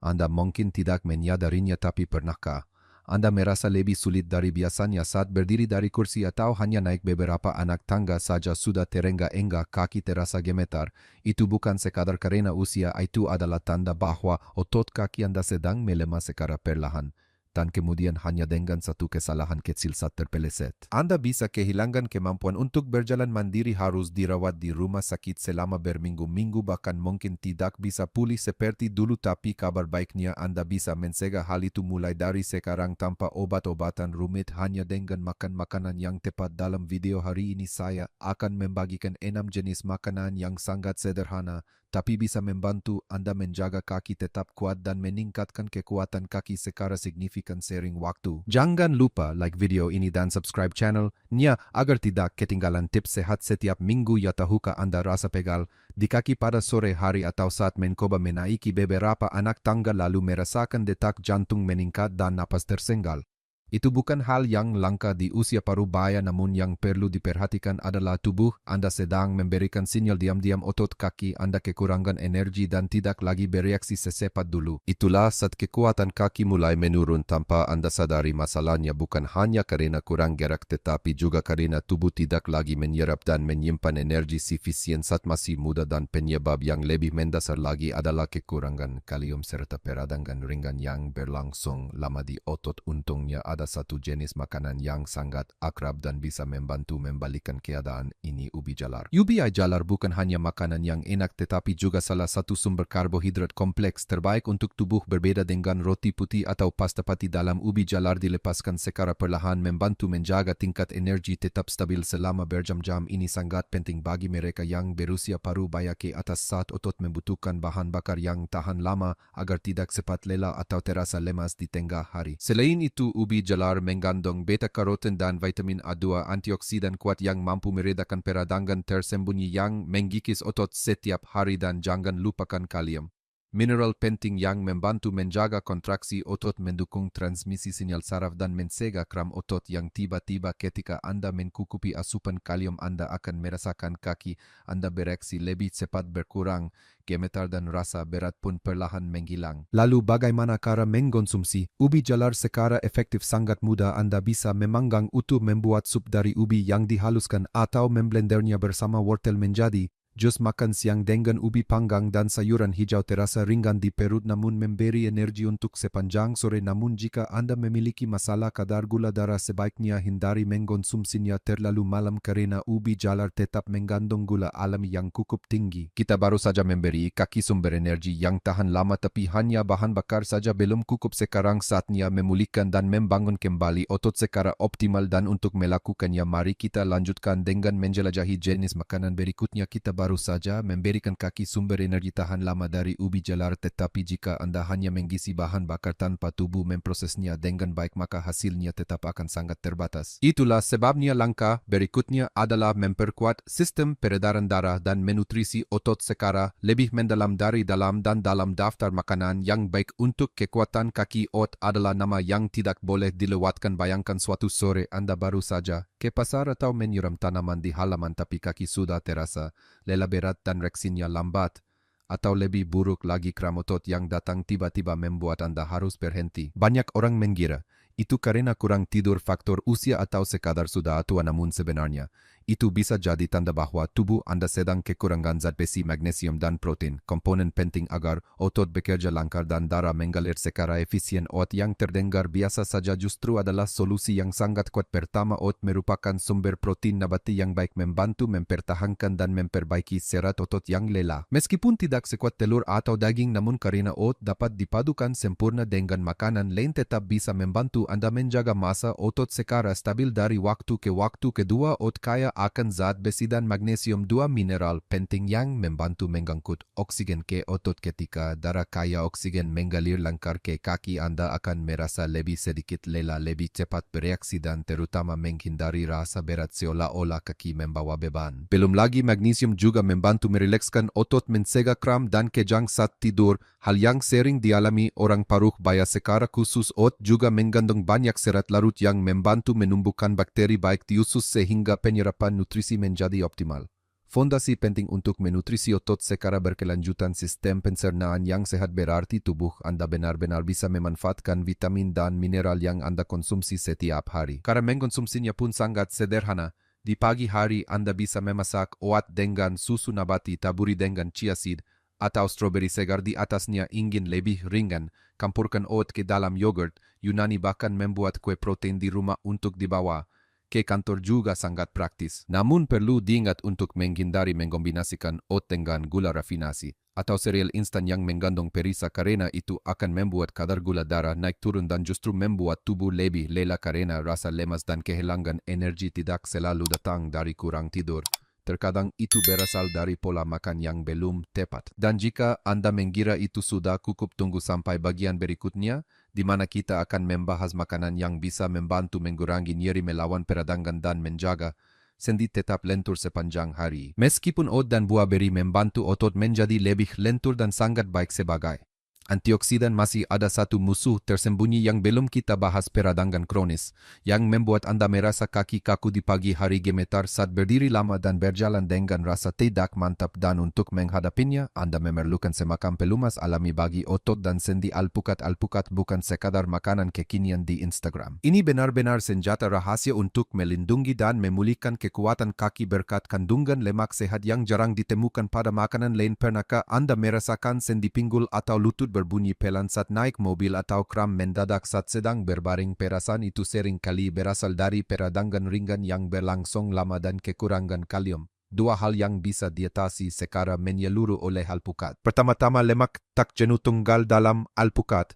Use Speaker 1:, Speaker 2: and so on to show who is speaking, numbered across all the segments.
Speaker 1: Anda mungkin tidak menyadarinya, tapi pernahkah Anda merasa lebih sulit dari biasanya saat berdiri dari kursi atau hanya naik beberapa anak tangga saja sudah terengah-engah, kaki terasa gemetar? Itu bukan sekadar karena usia, itu adalah tanda bahwa otot kaki Anda sedang melemah secara perlahan. Dan kemudian hanya dengan satu kesalahan kecil saat terpeleset, Anda bisa kehilangan kemampuan untuk berjalan mandiri, harus dirawat di rumah sakit selama berminggu-minggu, bahkan mungkin tidak bisa pulih seperti dulu. Tapi kabar baiknya, Anda bisa mencegah hal itu mulai dari sekarang tanpa obat-obatan rumit, hanya dengan makan makanan yang tepat. Dalam video hari ini saya akan membagikan 6 jenis makanan yang sangat sederhana tapi bisa membantu Anda menjaga kaki tetap kuat dan meningkatkan kekuatan kaki secara signifikan seiring waktu. Jangan lupa like video ini dan subscribe channel-nya agar tidak ketinggalan tips sehat setiap minggu. Ya, tahukah Anda rasa pegal di kaki pada sore hari atau saat mencoba menaiki beberapa anak tangga lalu merasakan detak jantung meningkat dan napas tersengal? Itu bukan hal yang langka di usia parubaya, namun yang perlu diperhatikan adalah tubuh Anda sedang memberikan sinyal diam-diam otot kaki Anda kekurangan energi dan tidak lagi bereaksi secepat dulu. Itulah saat kekuatan kaki mulai menurun tanpa Anda sadari. Masalahnya bukan hanya karena kurang gerak, tetapi juga karena tubuh tidak lagi menyerap dan menyimpan energi sufisien saat masih muda, dan penyebab yang lebih mendasar lagi adalah kekurangan kalium serta peradangan ringan yang berlangsung lama di otot. Untungnya ada satu jenis makanan yang sangat akrab dan bisa membantu membalikkan keadaan ini: ubi jalar. Ubi jalar bukan hanya makanan yang enak, tetapi juga salah satu sumber karbohidrat kompleks terbaik untuk tubuh. Berbeda dengan roti putih atau pasta pati, dalam ubi jalar dilepaskan secara perlahan membantu menjaga tingkat energi tetap stabil selama berjam-jam. Ini sangat penting bagi mereka yang berusia parubaya ke atas saat otot membutuhkan bahan bakar yang tahan lama agar tidak cepat lelah atau terasa lemas di tengah hari. Selain itu, ubi jalar mengandung beta-karoten dan vitamin A2, antioksidan kuat yang mampu meredakan peradangan tersembunyi yang menggigis otot setiap hari. Dan jangan lupakan kalium, mineral penting yang membantu menjaga kontraksi otot, mendukung transmisi sinyal saraf dan mencegah kram otot yang tiba-tiba. Ketika Anda mencukupi asupan kalium, Anda akan merasakan kaki Anda bereaksi lebih cepat, berkurang gemetar dan rasa berat pun perlahan menghilang. Lalu bagaimana cara mengkonsumsi ubi jalar secara efektif? Sangat mudah. Anda bisa memanggang utuh, membuat sup dari ubi yang dihaluskan, atau memblendernya bersama wortel menjadi jus. Makan siang dengan ubi panggang dan sayuran hijau terasa ringan di perut namun memberi energi untuk sepanjang sore. Namun jika Anda memiliki masalah kadar gula darah, sebaiknya hindari mengkonsumsinya terlalu malam karena ubi jalar tetap mengandung gula alami yang cukup tinggi. Kita baru saja memberi kaki sumber energi yang tahan lama, tapi hanya bahan bakar saja belum cukup. Sekarang saatnya memulihkan dan membangun kembali otot secara optimal, dan untuk melakukannya mari kita lanjutkan dengan menjelajahi jenis makanan berikutnya. Kita baru saja memberikan kaki sumber energi tahan lama dari ubi jalar, tetapi jika Anda hanya mengisi bahan bakar tanpa tubuh memprosesnya dengan baik, maka hasilnya tetap akan sangat terbatas. Itulah sebabnya langkah berikutnya adalah memperkuat sistem peredaran darah dan menutrisi otot secara lebih mendalam. Dari dalam dan dalam daftar makanan yang baik untuk kekuatan kaki otot adalah nama yang tidak boleh dilewatkan. Bayangkan suatu sore Anda baru saja ke pasar atau menyiram tanaman di halaman, tapi kaki sudah terasa lelah berat dan reaksinya lambat. Atau lebih buruk lagi, kram otot yang datang tiba-tiba membuat Anda harus berhenti. Banyak orang mengira itu karena kurang tidur, faktor usia, atau sekadar sudah tua, namun sebenarnya itu bisa jadi tanda bahwa tubuh Anda sedang kekurangan zat besi, magnesium, dan protein, komponen penting agar otot bekerja lancar dan darah mengalir secara efisien. Otot yang terdengar biasa saja justru adalah solusi yang sangat kuat. Pertama, otot merupakan sumber protein nabati yang baik, membantu mempertahankan dan memperbaiki serat otot yang lelah. Meskipun tidak sekuat telur atau daging, namun karena otot dapat dipadukan sempurna dengan makanan lain, tetap bisa membantu Anda menjaga massa otot secara stabil dari waktu ke waktu. Kedua, otot kaya akan zat besi dan magnesium, dua mineral penting yang membantu mengangkut oksigen ke otot. Ketika darah kaya oksigen mengalir lancar ke kaki, Anda akan merasa lebih sedikit lelah, lebih cepat bereaksi, dan terutama menghindari rasa berat seolah-olah kaki membawa beban. Belum lagi magnesium juga membantu merilekskan otot, mencegah kram dan kejang saat tidur, hal yang sering dialami orang parubaya. Secara khusus, otot juga mengandung banyak serat larut yang membantu menumbuhkan bakteri baik di usus sehingga penyerapan nutrisi menjadi optimal. Fondasi penting untuk menutrisi otot secara berkelanjutan. Sistem pencernaan yang sehat berarti tubuh Anda benar-benar bisa memanfaatkan vitamin dan mineral yang Anda konsumsi setiap hari. Cara mengkonsumsinya pun sangat sederhana. Di pagi hari Anda bisa memasak oat dengan susu nabati taburi dengan chia seed atau stroberi segar di atasnya. Ingin lebih ringan, campurkan oat ke dalam yogurt Yunani, bahkan membuat kue protein di rumah untuk dibawa ke kantor juga sangat praktis. Namun perlu diingat untuk menghindari mengkombinasikan oat dengan gula rafinasi atau sereal instan yang mengandung perisa, karena itu akan membuat kadar gula darah naik turun dan justru membuat tubuh lebih lelah karena rasa lemas dan kehilangan energi tidak selalu datang dari kurang tidur. Terkadang itu berasal dari pola makan yang belum tepat. Dan jika Anda mengira itu sudah cukup, tunggu sampai bagian berikutnya, di mana kita akan membahas makanan yang bisa membantu mengurangi nyeri, melawan peradangan, dan menjaga sendi tetap lentur sepanjang hari. Meskipun oat dan buah beri membantu otot menjadi lebih lentur dan sangat baik sebagai antioksidan, masih ada satu musuh tersembunyi yang belum kita bahas: peradangan kronis, yang membuat Anda merasa kaki kaku di pagi hari, gemetar saat berdiri lama, dan berjalan dengan rasa tidak mantap. Dan untuk menghadapinya, Anda memerlukan semacam pelumas alami bagi otot dan sendi. Alpukat bukan sekadar makanan kekinian di Instagram. Ini benar-benar senjata rahasia untuk melindungi dan memulihkan kekuatan kaki berkat kandungan lemak sehat yang jarang ditemukan pada makanan lain. Pernahkah Anda merasakan sendi pinggul atau lutut berbunyi pelan saat naik mobil atau kram mendadak saat sedang berbaring? Perasaan itu sering kali berasal dari peradangan ringan yang berlangsung lama dan kekurangan kalium. Dua hal yang bisa diatasi secara menyeluruh oleh alpukat. Pertama-tama, lemak tak jenuh tunggal dalam alpukat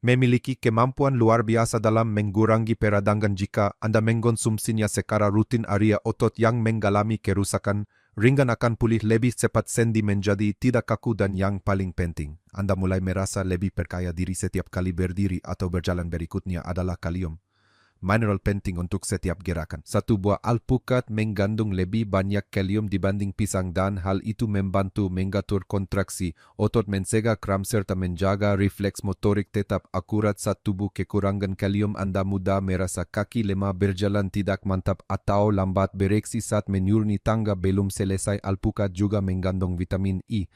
Speaker 1: memiliki kemampuan luar biasa dalam mengurangi peradangan. Jika Anda mengkonsumsinya secara rutin, area otot yang mengalami kerusakan ringan akan pulih lebih cepat, sendi menjadi tidak kaku, dan yang paling penting, Anda mulai merasa lebih percaya diri setiap kali berdiri atau berjalan. Berikutnya adalah kalium, mineral penting untuk setiap gerakan. Satu buah alpukat mengandung lebih banyak kalium dibanding pisang, dan hal itu membantu mengatur kontraksi otot, mencegah kram, serta menjaga refleks motorik tetap akurat. Saat tubuh kekurangan kalium, Anda mudah merasa kaki lemah, berjalan tidak mantap, atau lambat bereaksi saat menuruni tangga. Belum selesai, alpukat juga mengandung vitamin E,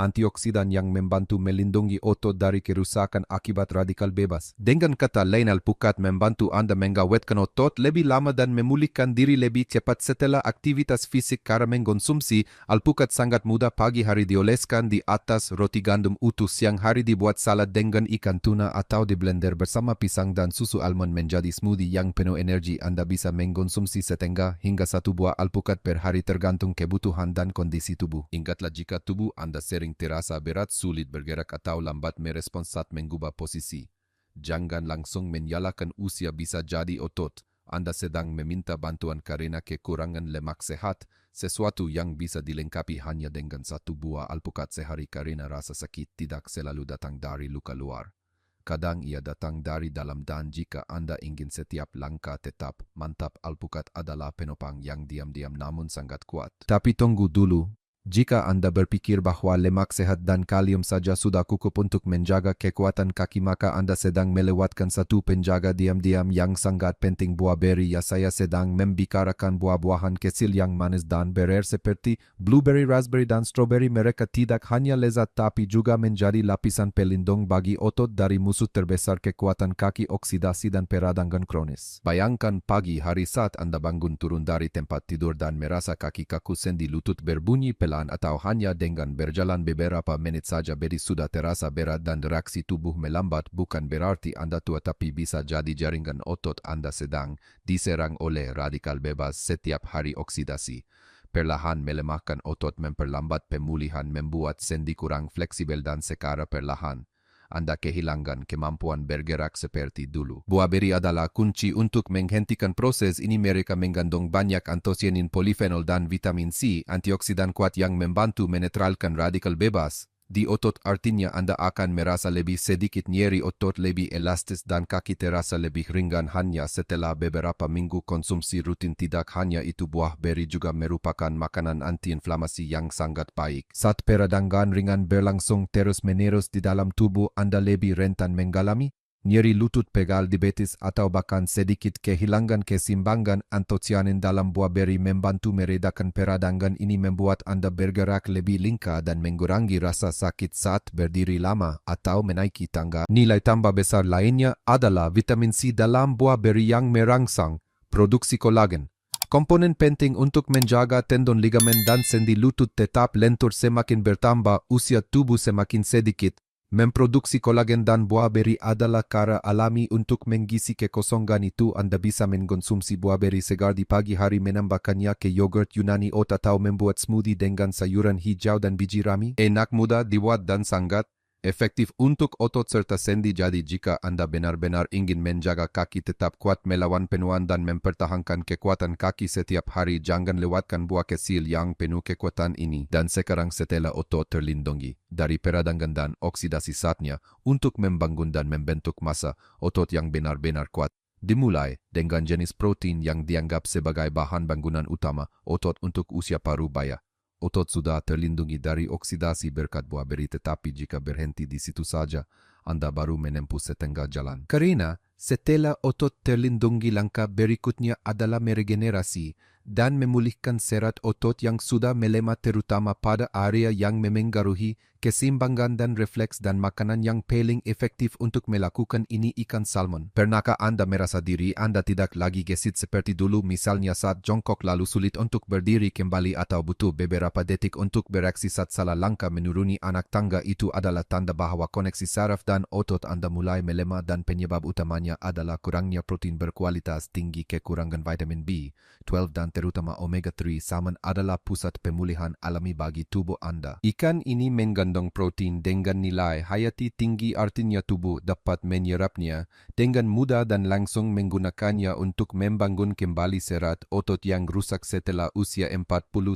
Speaker 1: antioksidan yang membantu melindungi otot dari kerusakan akibat radikal bebas. Dengan kata lain, alpukat membantu Anda mengawetkan otot lebih lama dan memulihkan diri lebih cepat setelah aktivitas fisik. Cara mengkonsumsi alpukat sangat mudah. Pagi hari dioleskan di atas roti gandum utuh, siang hari dibuat salad dengan ikan tuna, atau di blender bersama pisang dan susu almond menjadi smoothie yang penuh energi. Anda bisa mengkonsumsi setengah hingga satu buah alpukat per hari tergantung kebutuhan dan kondisi tubuh. Ingatlah, jika tubuh Anda sering terasa berat, sulit bergerak, atau lambat merespons saat mengubah posisi, jangan langsung menyalahkan usia. Bisa jadi otot Anda sedang meminta bantuan karena kekurangan lemak sehat, sesuatu yang bisa dilengkapi hanya dengan satu buah alpukat sehari, karena rasa sakit tidak selalu datang dari luka luar. Kadang ia datang dari dalam, dan jika Anda ingin setiap langkah tetap mantap, alpukat adalah penopang yang diam-diam namun sangat kuat. Tapi tunggu dulu. Jika Anda berpikir bahwa lemak sehat dan kalium saja sudah cukup untuk menjaga kekuatan kaki, maka Anda sedang melewatkan satu penjaga diam-diam yang sangat penting: buah beri. Ya, saya sedang membicarakan buah-buahan kecil yang manis dan berer seperti blueberry, raspberry, dan strawberry. Mereka tidak hanya lezat tapi juga menjadi lapisan pelindung bagi otot dari musuh terbesar kekuatan kaki, oksidasi dan peradangan kronis. Bayangkan pagi hari saat Anda bangun turun dari tempat tidur dan merasa kaki kaku, sendi lutut berbunyi pelan, atau hanya dengan berjalan beberapa menit saja beri sudah terasa berat dan reaksi tubuh melambat. Bukan berarti Anda tua, tapi bisa jadi jaringan otot Anda sedang diserang oleh radikal bebas. Setiap hari oksidasi perlahan melemahkan otot, memperlambat pemulihan, membuat sendi kurang fleksibel, dan secara perlahan Anda kehilangan kemampuan bergerak seperti dulu. Buah beri adalah kunci untuk menghentikan proses ini. Mereka mengandung banyak antosianin, polifenol, dan vitamin C, antioksidan kuat yang membantu menetralkan radikal bebas di otot. Artinya Anda akan merasa lebih sedikit nyeri, otot lebih elastis, dan kaki terasa lebih ringan hanya setelah beberapa minggu konsumsi rutin. Tidak hanya itu, buah beri juga merupakan makanan antiinflamasi yang sangat baik. Saat peradangan ringan berlangsung terus-menerus di dalam tubuh, Anda lebih rentan mengalami nyeri lutut pegal diabetes atau bahkan sedikit kehilangan keseimbangan antosianin dalam buah beri membantu meredakan peradangan. Ini membuat Anda bergerak lebih lincah dan mengurangi rasa sakit saat berdiri lama atau menaiki tangga. Nilai tambah besar lainnya adalah vitamin C dalam buah beri yang merangsang produksi kolagen. Komponen penting untuk menjaga tendon, ligamen, dan sendi lutut tetap lentur semakin bertambah usia tubuh semakin sedikit. Memproduksi kolagen dan buah beri adalah cara alami untuk mengisi kekosongan itu. Anda bisa mengkonsumsi buah beri segar di pagi hari, menambahkannya ke yogurt Yunani oat atau membuat smoothie dengan sayuran hijau dan biji rami. Enak, mudah dibuat, dan sangat efektif untuk otot serta sendi. Jadi jika Anda benar-benar ingin menjaga kaki tetap kuat, melawan penuaan dan mempertahankan kekuatan kaki setiap hari, jangan lewatkan buah kecil yang penuh kekuatan ini. Dan sekarang setelah otot terlindungi dari peradangan dan oksidasi saatnya untuk membangun dan membentuk massa otot yang benar-benar kuat. Dimulai dengan jenis protein yang dianggap sebagai bahan bangunan utama otot untuk usia parubaya. Otot sudah terlindungi dari oksidasi berkat buah beri, tetapi jika berhenti di situ saja, Anda baru menempuh setengah jalan. Karena setelah otot terlindungi, langkah berikutnya adalah meregenerasi dan memulihkan serat otot yang sudah melemah, terutama pada area yang memengaruhi keseimbangan dan refleks, dan makanan yang paling efektif untuk melakukan ini ikan salmon. Pernahkah Anda merasa diri Anda tidak lagi gesit seperti dulu, misalnya saat jongkok lalu sulit untuk berdiri kembali atau butuh beberapa detik untuk bereaksi saat salah langkah menuruni anak tangga? Itu adalah tanda bahwa koneksi saraf dan otot Anda mulai melemah, dan penyebab utamanya adalah kurangnya protein berkualitas tinggi, kekurangan vitamin B12 dan terutama omega 3. Salmon adalah pusat pemulihan alami bagi tubuh Anda. Ikan ini mengandung protein dengan nilai hayati tinggi, artinya tubuh dapat menyerapnya dengan mudah dan langsung menggunakannya untuk membangun kembali serat otot yang rusak. Setelah usia 40,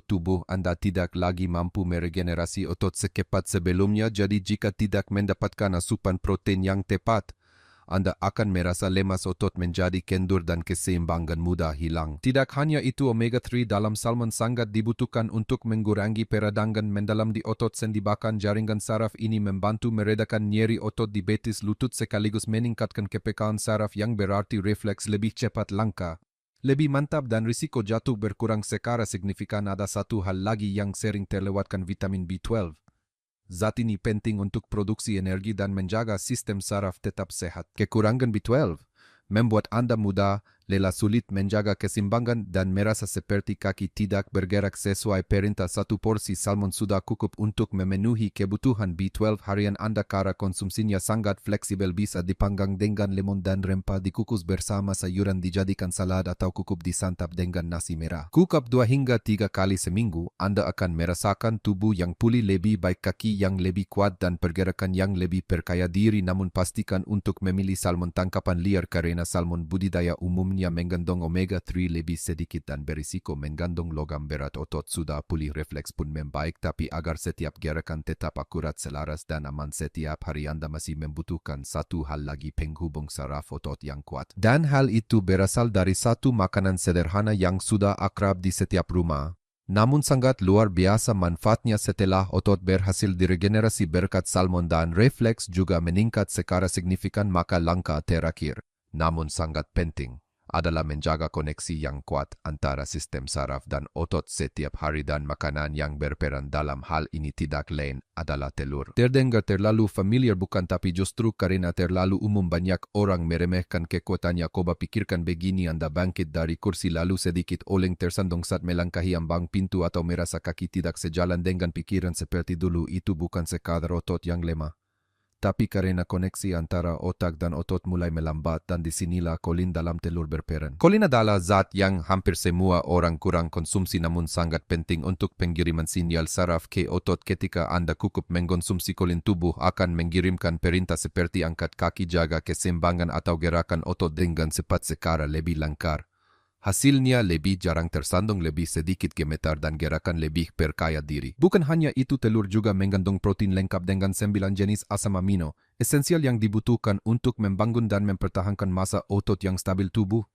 Speaker 1: tubuh Anda tidak lagi mampu meregenerasi otot secepat sebelumnya. Jadi jika tidak mendapatkan asupan protein yang tepat, Anda akan merasa lemas, otot menjadi kendur, dan keseimbangan mudah hilang. Tidak hanya itu, omega 3 dalam salmon sangat dibutuhkan untuk mengurangi peradangan mendalam di otot sendi, bahkan jaringan saraf. Ini membantu meredakan nyeri otot, diabetes lutut, sekaligus meningkatkan kepekaan saraf yang berarti refleks lebih cepat, langkah lebih mantap, dan risiko jatuh berkurang secara signifikan. Ada satu hal lagi yang sering terlewatkan, vitamin B12. Zat ini penting untuk produksi energi dan menjaga sistem saraf tetap sehat. Kekurangan B12 membuat Anda mudah lelah, sulit menjaga keseimbangan, dan merasa seperti kaki tidak bergerak sesuai perintah. Satu porsi salmon sudah cukup untuk memenuhi kebutuhan B12 harian Anda. Cara konsumsinya sangat fleksibel, bisa dipanggang dengan lemon dan rempah, dikukus bersama sayuran, dijadikan salad, atau cukup disantap dengan nasi merah. Cukup 2 hingga 3 kali seminggu, Anda akan merasakan tubuh yang pulih lebih baik, kaki yang lebih kuat, dan pergerakan yang lebih perkaya diri. Namun pastikan untuk memilih salmon tangkapan liar, karena salmon budidaya umumnya mengandung omega 3 lebih sedikit dan berisiko mengandung logam berat. Otot sudah pulih, refleks pun membaik, tapi agar setiap gerakan tetap akurat, selaras, dan aman setiap hari, Anda masih membutuhkan satu hal lagi, penghubung saraf otot yang kuat. Dan hal itu berasal dari satu makanan sederhana yang sudah akrab di setiap rumah, namun sangat luar biasa manfaatnya. Setelah otot berhasil diregenerasi berkat salmon dan refleks juga meningkat secara signifikan, maka langkah terakhir, namun sangat penting, adalah menjaga koneksi yang kuat antara sistem saraf dan otot setiap hari, dan makanan yang berperan dalam hal ini tidak lain adalah telur. Terdengar terlalu familiar bukan? Tapi justru karena terlalu umum, banyak orang meremehkan kekuatannya. Coba pikirkan begini, Anda bangkit dari kursi lalu sedikit oleng tersandung saat melangkahi ambang pintu, atau merasa kaki tidak sejalan dengan pikiran seperti dulu. Itu bukan sekadar otot yang lemah, tapi karena koneksi antara otak dan otot mulai melambat, dan disinilah kolin dalam telur berperan. Kolin adalah zat yang hampir semua orang kurang konsumsi, namun sangat penting untuk pengiriman sinyal saraf ke otot. Ketika Anda cukup mengkonsumsi kolin, tubuh akan mengirimkan perintah seperti angkat kaki, jaga keseimbangan, atau gerakan otot dengan cepat secara lebih lancar. Hasilnya lebih jarang tersandung, lebih sedikit gemetar, dan gerakan lebih perkaya diri. Bukan hanya itu, telur juga mengandung protein lengkap dengan 9 jenis asam amino esensial yang dibutuhkan untuk membangun dan mempertahankan massa otot yang stabil tubuh.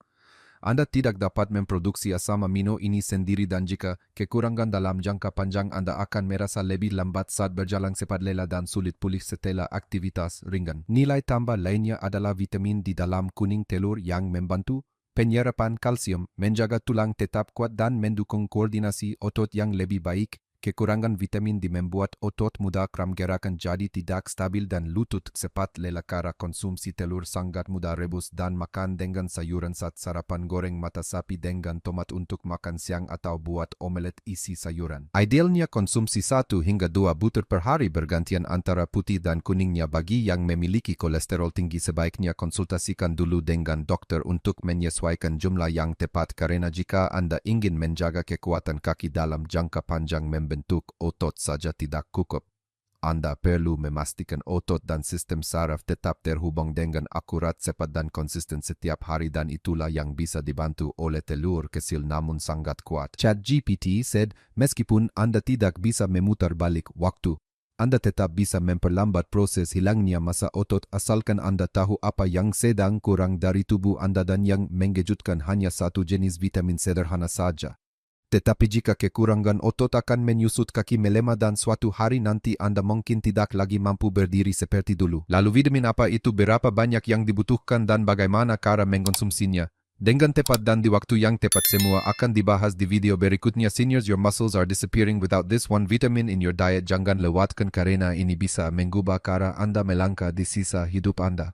Speaker 1: Anda tidak dapat memproduksi asam amino ini sendiri dan jika kekurangan dalam jangka panjang Anda akan merasa lebih lambat saat berjalan cepat lelah dan sulit pulih setelah aktivitas ringan. Nilai tambah lainnya adalah vitamin di dalam kuning telur yang membantu penyerapan kalsium, menjaga tulang tetap kuat dan mendukung koordinasi otot yang lebih baik. Kekurangan vitamin D membuat otot mudah kram gerakan jadi tidak stabil dan lutut cepat lelah karena konsumsi telur sangat mudah rebus dan makan dengan sayuran saat sarapan goreng mata sapi dengan tomat untuk makan siang atau buat omelet isi sayuran. Idealnya konsumsi 1 hingga 2 butir per hari bergantian antara putih dan kuningnya. Bagi yang memiliki kolesterol tinggi sebaiknya konsultasikan dulu dengan dokter untuk menyesuaikan jumlah yang tepat karena jika Anda ingin menjaga kekuatan kaki dalam jangka panjang bentuk otot saja tidak cukup. Anda perlu memastikan otot dan sistem saraf tetap terhubung dengan akurat, cepat dan konsisten setiap hari dan itulah yang bisa dibantu oleh telur kecil namun sangat kuat. ChatGPT said, meskipun Anda tidak bisa memutar balik waktu, Anda tetap bisa memperlambat proses hilangnya massa otot asalkan Anda tahu apa yang sedang kurang dari tubuh Anda dan yang mengejutkan hanya satu jenis vitamin sederhana saja. Tetapi jika kekurangan otot akan menyusut kaki melemah dan suatu hari nanti Anda mungkin tidak lagi mampu berdiri seperti dulu. Lalu vitamin apa itu, berapa banyak yang dibutuhkan dan bagaimana cara mengkonsumsinya? Dengan tepat dan di waktu yang tepat semua akan dibahas di video berikutnya. Seniors, your muscles are disappearing without this one vitamin in your diet. Jangan lewatkan karena ini bisa mengubah cara Anda melangkah di sisa hidup Anda.